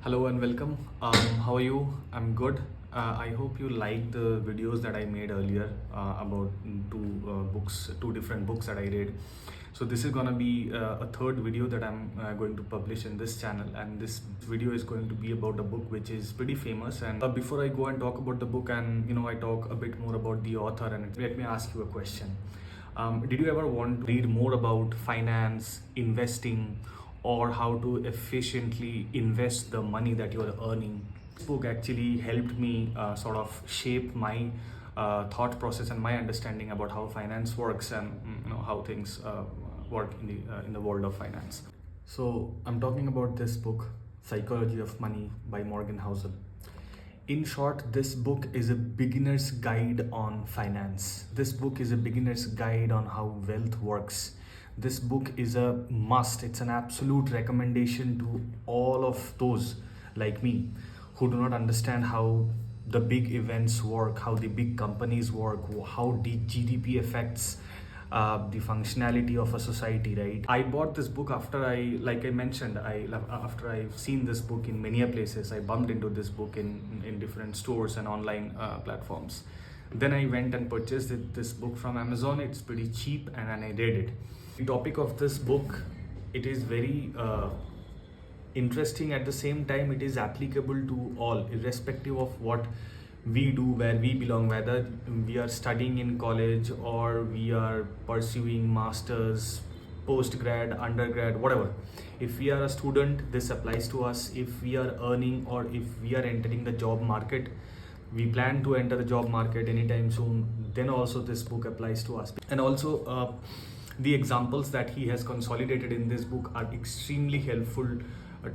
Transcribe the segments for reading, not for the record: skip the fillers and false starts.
Hello and welcome. How are you? I'm good. I hope you liked the videos that I made earlier about two different books that I read. So this is gonna be a third video that I'm going to publish in this channel, and this video is going to be about a book which is pretty famous. And before I go and talk about the book, and I talk a bit more about the author, and let me ask you a question. Did you ever want to read more about finance, investing, or how to efficiently invest the money that you are earning? This book actually helped me sort of shape my thought process and my understanding about how finance works, and how things work in the world of finance. So I'm talking about this book, Psychology of Money by Morgan Housel. In short, this book is a beginner's guide on finance. This book is a beginner's guide on how wealth works. This book is a must. It's an absolute recommendation to all of those like me who do not understand how the big events work, how the big companies work, how the GDP affects the functionality of a society, right? I bought this book after like I mentioned, after I've seen this book in many places. I bumped into this book in different stores and online platforms. Then I went and purchased this book from Amazon. It's pretty cheap, and I read it. The topic of this book, it is very interesting. At the same time, it is applicable to all, irrespective of what we do, where we belong, whether we are studying in college or we are pursuing masters, post-grad, undergrad, whatever. If we are a student, this applies to us. If we are earning, or if we are entering the job market, we plan to enter the job market anytime soon, then also this book applies to us. And also the examples that he has consolidated in this book are extremely helpful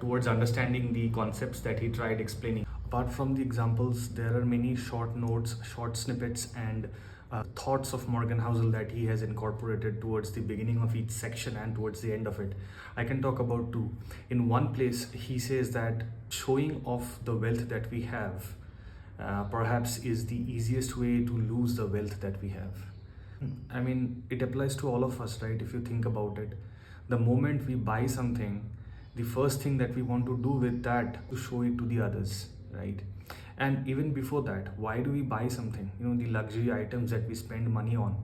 towards understanding the concepts that he tried explaining. Apart from the examples, there are many short notes, short snippets, and thoughts of Morgan Housel that he has incorporated towards the beginning of each section and towards the end of it. I can talk about two. In one place, he says that showing off the wealth that we have perhaps is the easiest way to lose the wealth that we have. I mean, it applies to all of us, right? If you think about it, the moment we buy something, the first thing that we want to do with that to show it to the others, right? And even before that, why do we buy something? The luxury items that we spend money on.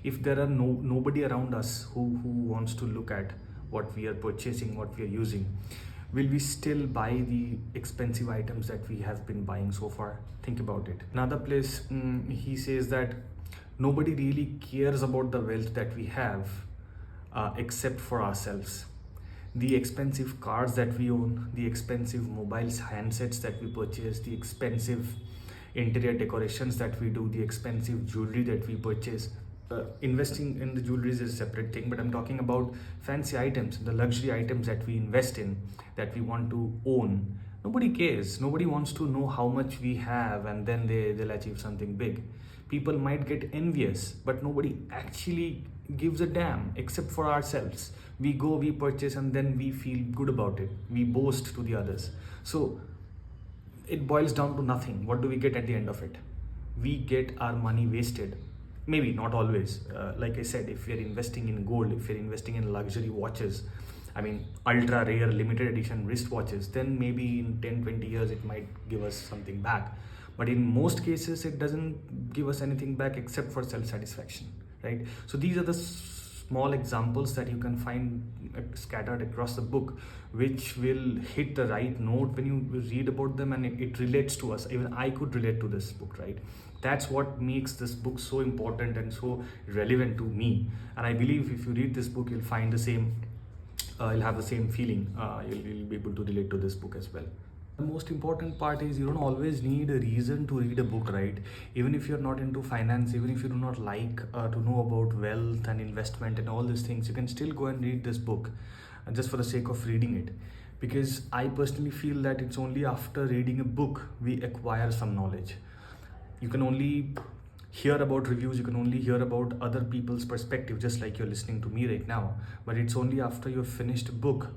If there are nobody around us who wants to look at what we are purchasing, what we are using, will we still buy the expensive items that we have been buying so far? Think about it. Another place, he says that nobody really cares about the wealth that we have except for ourselves. The expensive cars that we own, the expensive mobiles, handsets that we purchase, the expensive interior decorations that we do, the expensive jewelry that we purchase. Investing in the jewelry is a separate thing, but I'm talking about fancy items, the luxury items that we invest in, that we want to own. Nobody cares. Nobody wants to know how much we have, and then they'll achieve something big. People might get envious, but nobody actually gives a damn except for ourselves. We go, we purchase, and then we feel good about it. We boast to the others. So it boils down to nothing. What do we get at the end of it? We get our money wasted. Maybe not always. Like I said, if you're investing in gold, if you're investing in luxury watches, I mean ultra rare limited edition wristwatches, then maybe in 10-20 years it might give us something back. But in most cases, it doesn't give us anything back except for self-satisfaction, right? So these are the small examples that you can find scattered across the book, which will hit the right note when you read about them, and it relates to us. Even I could relate to this book, right? That's what makes this book so important and so relevant to me. And I believe if you read this book, you'll find the same, you'll have the same feeling. You'll be able to relate to this book as well. The most important part is you don't always need a reason to read a book, right? Even if you're not into finance, even if you do not like to know about wealth and investment and all these things, you can still go and read this book just for the sake of reading it. Because I personally feel that it's only after reading a book we acquire some knowledge. You can only hear about reviews, you can only hear about other people's perspective, just like you're listening to me right now. But it's only after you've finished a book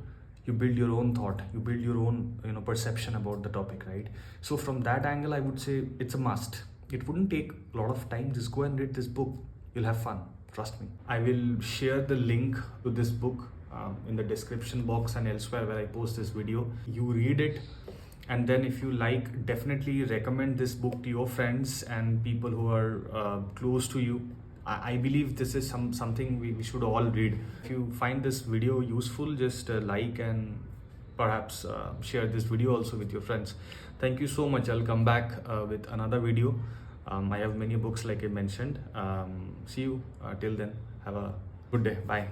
you build your own thought, you build your own perception about the topic, right? So from that angle, I would say it's a must. It wouldn't take a lot of time. Just go and read this book. You'll have fun, trust me. I will share the link to this book in the description box and elsewhere where I post this video. You read it, And then if you like, definitely recommend this book to your friends and people who are close to you. I believe this is something we should all read. If you find this video useful, just like and perhaps share this video also with your friends. Thank you so much. I'll come back with another video. I have many books like I mentioned. See you till then. Have a good day. Bye.